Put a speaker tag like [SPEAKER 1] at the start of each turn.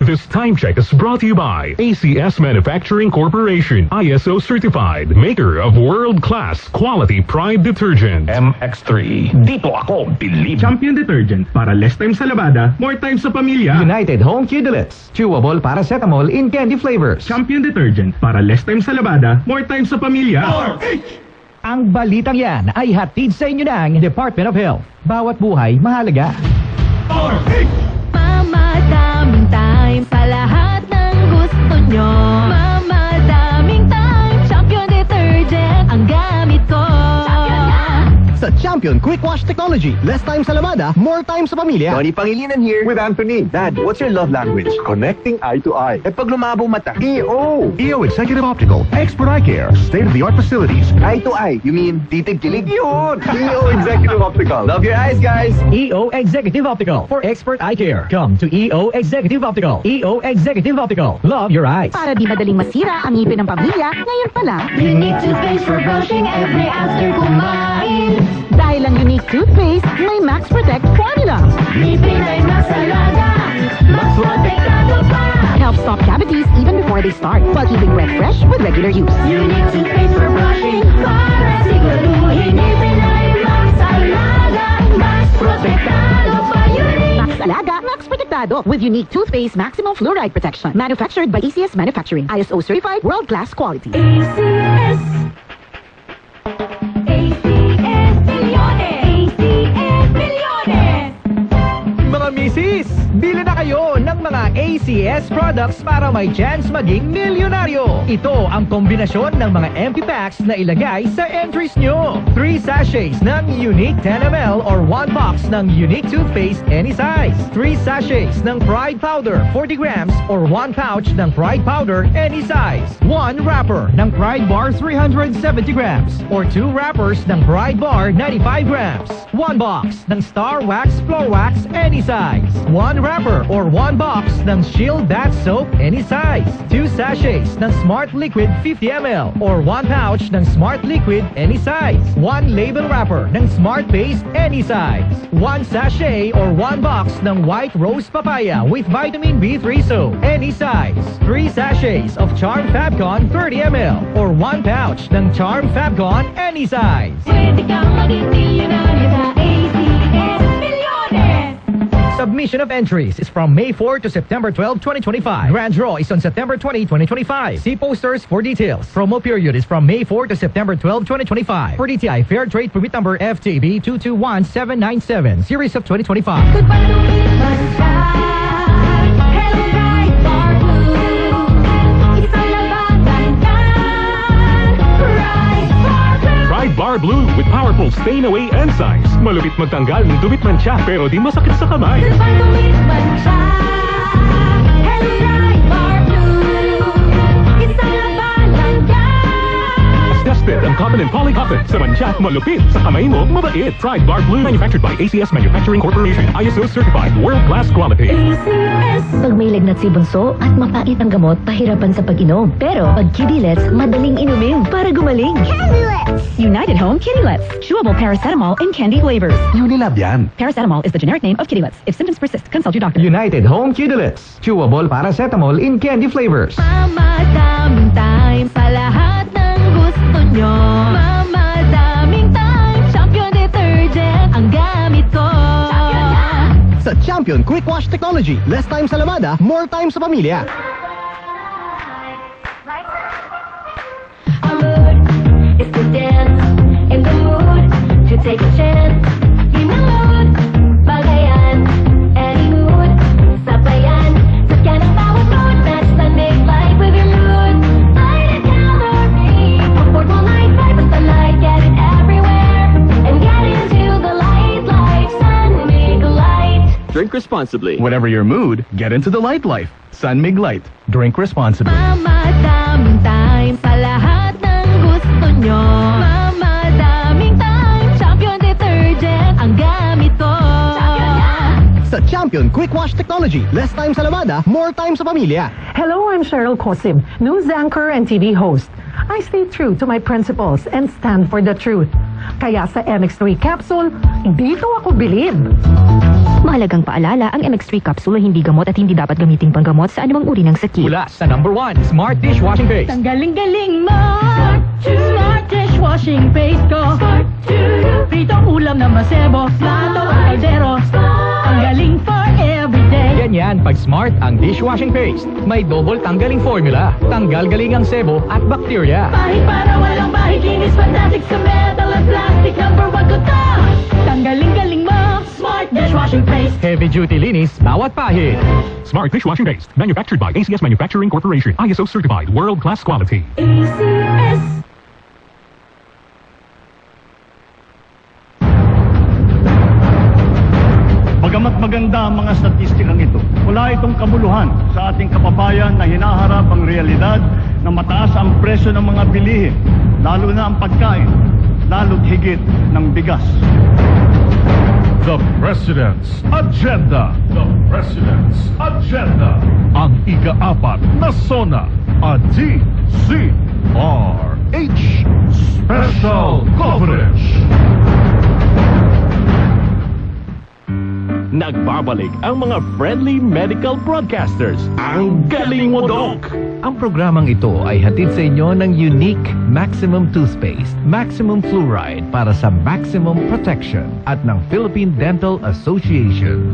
[SPEAKER 1] This time check is brought to you by ACS Manufacturing Corporation, ISO certified, maker of world-class quality Pride detergent.
[SPEAKER 2] MX3. Dito ako believe.
[SPEAKER 3] Champion detergent para less time sa labada, more time sa pamilya.
[SPEAKER 4] United Home Kidulets, chewable paracetamol in candy flavors.
[SPEAKER 3] Champion detergent para less time sa labada, more time sa pamilya.
[SPEAKER 4] Ang balitang yan ay hatid sa inyo ng Department of Health. Bawat buhay mahalaga.
[SPEAKER 5] Mama, daming time sa lahat ng gusto nyo. Mama, daming time, Champion detergent ang gamit ko.
[SPEAKER 6] Sa Champion Quick Wash Technology, less time sa labada, more time sa pamilya.
[SPEAKER 7] Tony Pangilinan here with Anthony. Dad, what's your love language? Connecting eye to eye. Pag lumabo mata, EO.
[SPEAKER 6] EO Executive Optical, expert eye care, state-of-the-art facilities.
[SPEAKER 7] Eye to eye, you mean titig kilig? Yun! EO Executive Optical. Love your eyes, guys.
[SPEAKER 4] EO Executive Optical for expert eye care. Come to EO Executive Optical. EO Executive Optical. Love your eyes.
[SPEAKER 5] Para di madaling masira ang ngipin ng pamilya, ngayon pa lang,
[SPEAKER 8] Unique toothpaste for brushing every after kumain.
[SPEAKER 5] dahil ang unique toothpaste may Max Protect formula.
[SPEAKER 8] Ngipin ay mas alaga, mas protektado pa.
[SPEAKER 5] Helps stop cavities even before they start, while keeping breath fresh with regular use.
[SPEAKER 8] Unique toothpaste for brushing, para siguruhin ngipin ay mas alaga, mas protektado pa. Unique
[SPEAKER 5] Max Alaga, Max Protectado with unique toothpaste maximum fluoride protection. Manufactured by ACS Manufacturing, ISO certified, world-class quality.
[SPEAKER 8] ACS. ACS Milyones. ACS Milyones.
[SPEAKER 4] Mga misis, bili na kayo ng mga ACS products para may chance maging milyonaryo. Ito ang kombinasyon ng mga empty packs na ilagay sa entries nyo. 3 sachets ng unique 10ml or 1 box ng unique toothpaste any size. 3 sachets ng Pride powder 40 grams or 1 pouch ng Pride powder any size. 1 wrapper ng Pride bar 370 grams or 2 wrappers ng Pride bar 95 grams. 1 box ng Star Wax Floor Wax any size. 1 wrapper or 1 box ng Shield Bath Soap any size. 2 sachets ng Smart Liquid 50ml or 1 pouch ng Smart Liquid any size. 1 label wrapper ng Smart Paste any size. 1 sachet or 1 box ng White Rose Papaya with Vitamin B3 soap any size. 3 sachets of Charm Fabcon 30ml or 1 pouch ng Charm Fabcon any size.
[SPEAKER 8] Pwede kang maging milyonaryo sa ACS Milyones.
[SPEAKER 4] Submission of entries is from May 4 to September 12, 2025. Grand draw is on September 20, 2025. See posters for details. Promo period is from May 4 to September 12, 2025. For DTI Fair Trade Permit Number FTB 221797, Series of 2025.
[SPEAKER 8] Pagpatuloy bansa, Hello Bright Bar Blue. Isang labagan yan, Bright Bar Blue.
[SPEAKER 1] Pride Bar Blue with powerful stain-away enzymes. Malupit magtanggal ng dumit mancha pero di masakit sa kamay.
[SPEAKER 8] Pagpatuloy bansa, Hello Bright Bar Blue. Isang labagan yan.
[SPEAKER 1] Tested ang cotton and polycotton. Sa mancha, malupit. Sa kamay mo, mabait. Pride Bar Blue, manufactured by ACS Manufacturing Corporation. ISO certified, world-class quality.
[SPEAKER 8] ACS.
[SPEAKER 9] Pag may lagnat si bunso at mapait ang gamot, pahirapan sa pag-inom. Pero pag Kidilets, madaling inumin para gumaling.
[SPEAKER 5] United Home Kidilets, chewable paracetamol in candy flavors.
[SPEAKER 6] Unilab yan.
[SPEAKER 5] Paracetamol is the generic name of Kidilets. If symptoms persist, consult your doctor.
[SPEAKER 4] United Home Kidulets, chewable paracetamol in candy flavors.
[SPEAKER 5] Mama, daming time sa lahat ng gusto nyo. Mama, daming time, Champion detergent ang gamit ko.
[SPEAKER 6] Sa Champion Quick Wash Technology, less time sa labada, more time sa pamilya.
[SPEAKER 8] Our mood is to dance, in the mood to take a chance. In the mood, bagayan, any mood, sabayan. Sasyan ang bawat mood, match the make life with your mood. Light it gallery, affordable nightlife, basta light, get it everywhere. And get into the light life, Sun Mig Light.
[SPEAKER 7] Drink responsibly.
[SPEAKER 3] Whatever your mood, get into the light life. Sun Mig Light. Drink responsibly.
[SPEAKER 5] Mama, daming time sa lahat ng gusto nyo. Mama, daming time, Champion detergent ang gamit ko.
[SPEAKER 6] Sa Champion Quick Wash Technology, less time sa labada, more time sa pamilya.
[SPEAKER 10] Hello, I'm Cheryl Cosim, news anchor and TV host. I stay true to my principles and stand for the truth. Kaya sa MX3 capsule, dito ako bilib.
[SPEAKER 9] Mahalagang paalala, ang MX3 capsule ay hindi gamot at hindi dapat gamiting panggamot sa anumang uri ng sakit.
[SPEAKER 4] Mula sa number 1, Smart Dishwashing Paste.
[SPEAKER 5] Ang galing-galing mo. Smart dishwashing paste ko. Pritong ulam na masebo. Plato at kaldero. Ang galing for everyday.
[SPEAKER 4] Ganyan pag Smart ang dishwashing paste. May double tanggaling formula. Tanggal galing ang sebo at bakterya.
[SPEAKER 5] Pahit para walang bahid. Linis fantastic sa metal at plastic. Number 1 ko to. Tanggaling-galing mo. Smart dishwashing paste.
[SPEAKER 4] Heavy duty linis, bawat pahid.
[SPEAKER 1] Smart Dishwashing Paste. Manufactured by ACS Manufacturing Corporation. ISO certified. World-class quality.
[SPEAKER 5] ACS.
[SPEAKER 11] Bagamat maganda ang mga statistikang ito, wala itong kabuluhan sa ating kababayan na hinaharap ang realidad na mataas ang presyo ng mga bilihin, lalo na ang pagkain, lalo't higit ng bigas.
[SPEAKER 12] The President's Agenda. The President's Agenda. Ang ika-4 na SONA, a DZRH Special Coverage.
[SPEAKER 13] Nagbabalik ang mga friendly medical broadcasters. Ang galing mo, Doc!
[SPEAKER 4] Ang programang ito ay hatid sa inyo ng unique Maximum Toothpaste, Maximum Fluoride para sa maximum protection at ng Philippine Dental Association.